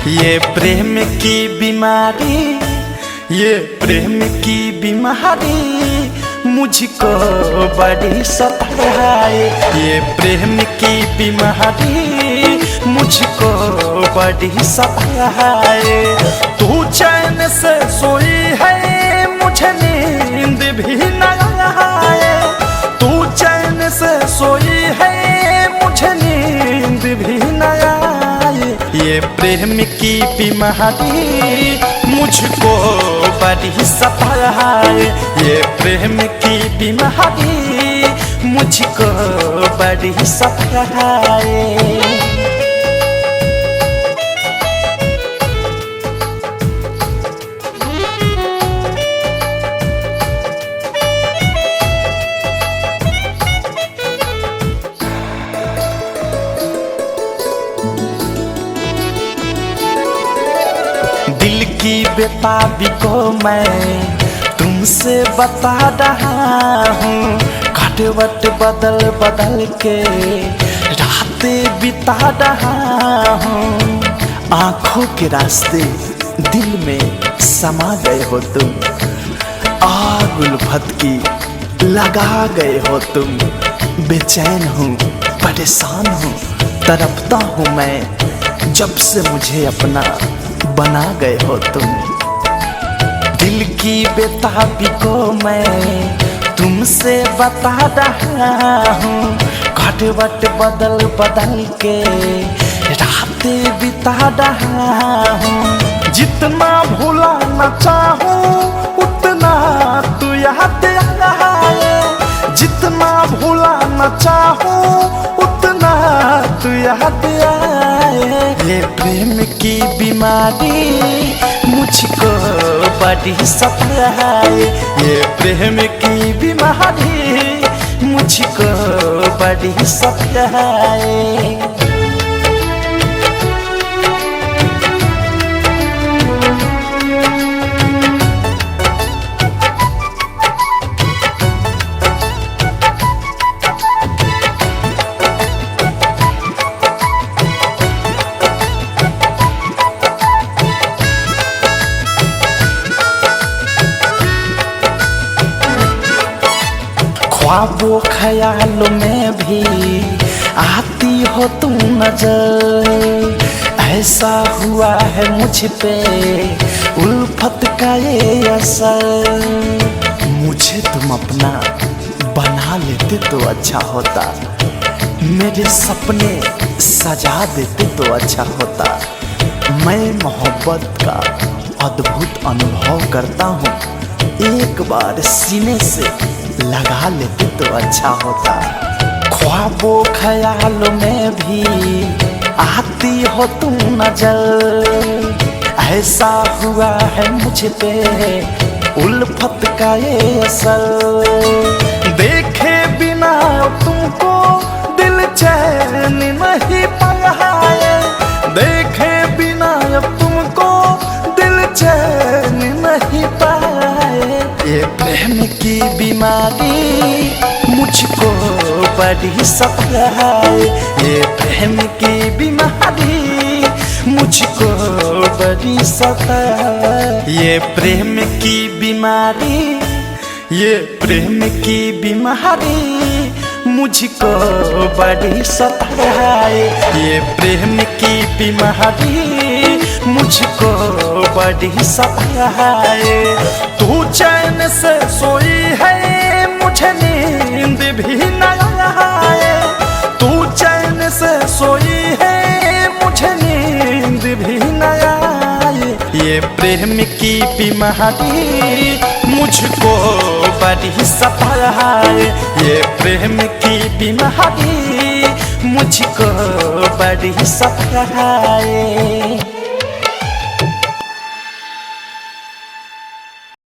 ये प्रेम की बीमारी, ये प्रेम की बीमारी मुझको बड़ी सताए। ये प्रेम की बीमारी मुझको बड़ी सताए। तू चैन से सोई है मुझे नींद भी न आए। तू चैन से सोई है मुझे नींद भी न आए। ये प्रेम की बीमारी मुझको बड़ी सताए। ये प्रेम की बीमारी मुझको बड़ी सताए। दिल की बेताबी को मैं तुमसे बता रहा हूँ। घटवट बदल बदल के रातें बिता रहा हूँ। आँखों के रास्ते दिल में समा गए हो तुम। आग उल्फत की लगा गए हो तुम। बेचैन हूँ, परेशान हूँ, तड़पता हूँ मैं जब से मुझे अपना बना गए हो तुम। दिल की बेताबी को मैं तुमसे बता रहा हूँ। घटवट बदल बदल के रातें बिता रहा हूँ। जितना भुलाना चाहूँ उतना तू याद आए। जितना भुलाना चाहूँ उतना तू याद आए। ये प्रेम की बीमारी मुझको बड़ी सताए। ये प्रेम की बीमारी मुझको बड़ी सताए। ख्वाबों ख्यालों में भी आती हो तुम नजर। ऐसा हुआ है मुझ पे उल्फत का ये असर। मुझे तुम अपना बना लेते तो अच्छा होता। मेरे सपने सजा देते तो अच्छा होता। मैं मोहब्बत का अद्भुत अनुभव करता हूँ। एक बार सीने से लगा लेते तो अच्छा होता। ख्वाबों ख्यालों में भी आती हो तुम नजर। ऐसा हुआ है मुझ पे उल्फत का ये असर। देखे बिना तुमको दिल चैन नहीं पाए। देखे बिना तुमको दिल चैन नहीं पाए। ये प्रेम की बीमारी मुझको बड़ी सताए। ये प्रेम की बीमारी मुझको बड़ी सताए। ये प्रेम की बीमारी, ये प्रेम की बीमारी मुझको बड़ी सताए। ये प्रेम की बीमारी मुझको बड़ी सताए। तू चैन से सोई है मुझे नींद भी न आए। तू चैन से सोई है मुझे नींद भी न आए। ये प्रेम की बीमारी मुझको बड़ी सताए। ये प्रेम की बीमारी मुझको बड़ी सताए।